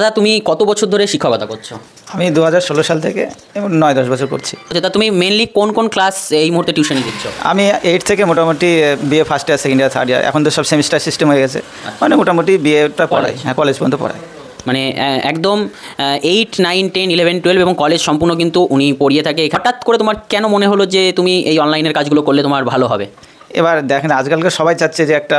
দাদা তুমি কত বছর ধরে শিক্ষকতা করছো? আমি 2016 সাল থেকে এবং 9-10 বছর করছি। তা তুমি মেনলি কোন কোন ক্লাস এই মুহূর্তে টিউশনি দিচ্ছ? আমি 8 থেকে মোটামুটি BA first year, second year, third year, এখন তো সব সেমিস্টার সিস্টেম হয়ে গেছে, মানে মোটামুটি বিএটা পড়াই, হ্যাঁ কলেজ পর্যন্ত পড়াই। মানে একদম 8, 9, 10, 11, 12 এবং কলেজ সম্পূর্ণ কিন্তু উনি পড়িয়ে থাকে। হঠাৎ করে তোমার কেন মনে হলো যে তুমি এই অনলাইনের কাজগুলো করলে তোমার ভালো হবে? এবার দেখেন, আজকালকার সবাই চাচ্ছে যে একটা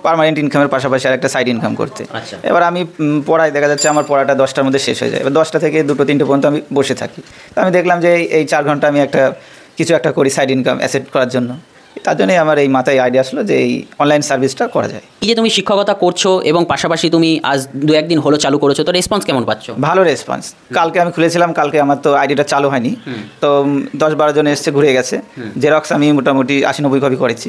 পার্মানেন্ট ইনকামের পাশাপাশি আর একটা সাইড ইনকাম করতে। এবার আমি পড়াই, দেখা যাচ্ছে আমার পড়াটা 10টার মধ্যে শেষ হয়ে যায়, এবার 10টা থেকে 2-3টে পর্যন্ত আমি বসে থাকি। তো আমি দেখলাম যে এই 4 ঘন্টা আমি কিছু একটা করি সাইড ইনকাম অ্যাসেট করার জন্য। তার জন্যই আমার এই মাথায় আইডিয়া আসলো যে এই অনলাইন সার্ভিসটা করা যায়। এই যে তুমি শিক্ষকতা করছো এবং পাশাপাশি তুমি আজ 2-1 দিন হলো চালু করেছো, তো রেসপন্স কেমন পাচ্ছ? ভালো রেসপন্স। কালকে আমি খুলেছিলাম, কালকে আমার তো আইডিটা চালু হয়নি, তো 10-12 জন এসছে, ঘুরে গেছে। জেরক্স আমি মোটামুটি 80-90 কপি করেছি।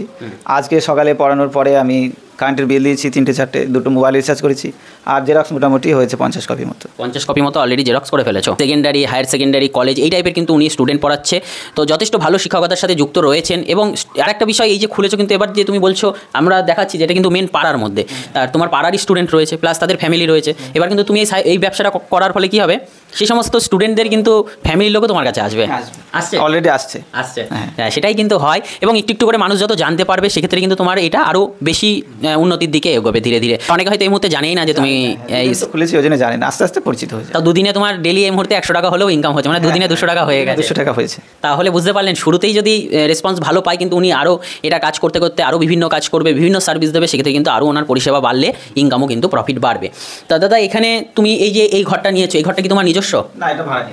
আজকে সকালে পড়ানোর পরে আমি কারেন্টের বিল দিয়েছি 3-4টে, 2টো মোবাইল রিচার্জ করেছি, আর জেরক্স মোটামুটি হয়েছে 50 কপি মতো। 50 কপি মতো অলরেডি জেরক্স করে ফেলেছো। সেকেন্ডারি, হায়ার সেকেন্ডারি, কলেজ এই টাইপের কিন্তু উনি স্টুডেন্ট পড়াচ্ছে, তো যথেষ্ট ভালো শিক্ষকতার সাথে যুক্ত রয়েছেন। এবং আরেকটা বিষয়, এই যে খুলেছো কিন্তু এবার যে তুমি বলছো, আমরা দেখাচ্ছি যেটা কিন্তু মেন পাড়ার মধ্যে, আর তোমার পাড়ারই স্টুডেন্ট রয়েছে, প্লাস তাদের ফ্যামিলি রয়েছে। এবার কিন্তু তুমি এই ব্যবসাটা করার ফলে কী হবে, সেই সমস্ত স্টুডেন্টদের কিন্তু ফ্যামিলির লোকও তোমার কাছে আসবে, আসছে অলরেডি আসছে। হ্যাঁ, সেটাই কিন্তু হয়। এবং একটু একটু করে মানুষ যত জানতে পারবে, সেক্ষেত্রে কিন্তু তোমার এটা আরও বেশি উন্নতির দিকে এগোবে ধীরে ধীরে। অনেকে হয়তো এই মুহূর্তে জানেই না যে তুমি খুলেছি, ওই জন্য জানেন, আস্তে আস্তে পরিচিত হয়েছে। তাও দুদিনে তোমার ডেলি এই মুহূর্তে 100 টাকা হলেও ইনকাম হচ্ছে, মানে দুদিনে 200 টাকা হয়ে গেছে। 200 টাকা হয়েছে। তাহলে বুঝতে পারলেন, শুরুতেই যদি রেসপন্স ভালো পায়, কিন্তু উনি আরও এটা কাজ করতে করতে আরও বিভিন্ন কাজ করবে, বিভিন্ন সার্ভিস দেবে, সেক্ষেত্রে কিন্তু আরও ওনার পরিষেবা বাড়লে ইনকামও কিন্তু প্রফিট বাড়বে। তা দাদা, এখানে তুমি এই যে এই ঘরটা নিয়েছো, এই ঘরটা কি তোমার নিজস্ব? না, এটা ভাড়া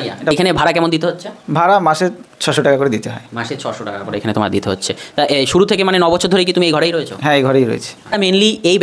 নিয়ে। এখানে ভাড়া কেমন দিতে হচ্ছে? ভাড়া মাসে 600 টাকা করে দিতে হয়। মাসে 600 টাকা করে এখানে তোমার দিতে হচ্ছে। তা শুরু থেকে মানে 9 বছর ধরে কি তুমি এই ঘরেই রয়েছো? হ্যাঁ, এই ঘরেই রয়েছে। মেনলি এই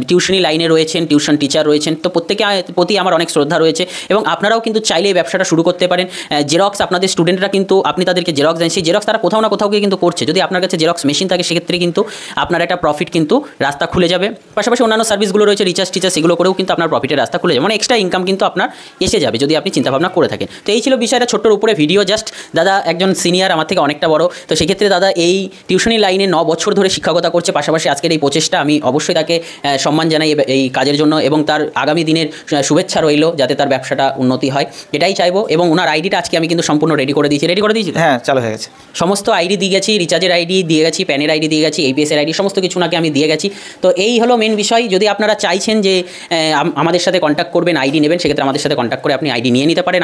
টিউশনি লাইনে রয়েছেন, টিউশন টিচার রয়েছেন, তো প্রত্যেকে প্রতি আমার অনেক শ্রদ্ধা রয়েছে। এবং আপনারাও কিন্তু চাইলে এই ব্যবসাটা শুরু করতে পারেন। জেরক্স আপনাদের স্টুডেন্টরা কিন্তু, আপনি তাদেরকে জেরক্স দেন, সেই জেরক্স তারা কোথাও না কোথাও গিয়ে কিন্তু করছে। যদি আপনার কাছে জেরক্স মেশিন থাকে, সেক্ষেত্রে কিন্তু আপনার একটা প্রফিট কিন্তু রাস্তা খুলে যাবে। পাশাপাশি অন্যান্য সার্ভিসগুলো রয়েছে, রিচার্জ টিচার্জ, সেগুলো করেও কিন্তু আপনার প্রফিটের রাস্তা খুলে যাবে, মানে এক্সট্রা ইনকাম কিন্তু আপনার এসে যাবে যদি আপনি চিন্তাভাবনা করে থাকেন। তো এই ছিল বিষয়টা, ছোট্টর উপরে ভিডিও। জাস্ট দাদা একজন সিনিয়র, আমার থেকে অনেকটা বড়, তো সেক্ষেত্রে দাদা এই টিউশনি লাইনে 9 বছর ধরে শিক্ষকতা করছে। পাশাপাশি আজকের এই প্রচেষ্টা, আমি অবশ্যই তাকে সম্মান জানাই এই কাজের জন্য, এবং তার আগামী দিনের শুভেচ্ছা রইল যাতে তার ব্যবসাটা উন্নতি হয়, এটাই চাইবো। এবং ওনার আইডিটা আজকে আমি কিন্তু সম্পূর্ণ রেডি করে দিয়েছি। হ্যাঁ, চালু হয়ে গেছে। সমস্ত আইডি দিয়ে গেছি, রিচার্জের আইডি দিয়ে গেছি, প্যানের আইডি দিয়ে গেছি, APS-এর আইডি, সমস্ত কিছু নাকি আমি দিয়ে গেছি। তো এই হলো মেন বিষয়। যদি আপনারা চাইছেন যে আমাদের সাথে কন্ট্যাক্ট করবেন, আইডি নেবেন, সেক্ষেত্রে আমাদের সাথে কন্ট্যাক্ট করে আপনি আইডি নিয়ে নিতে পারেন।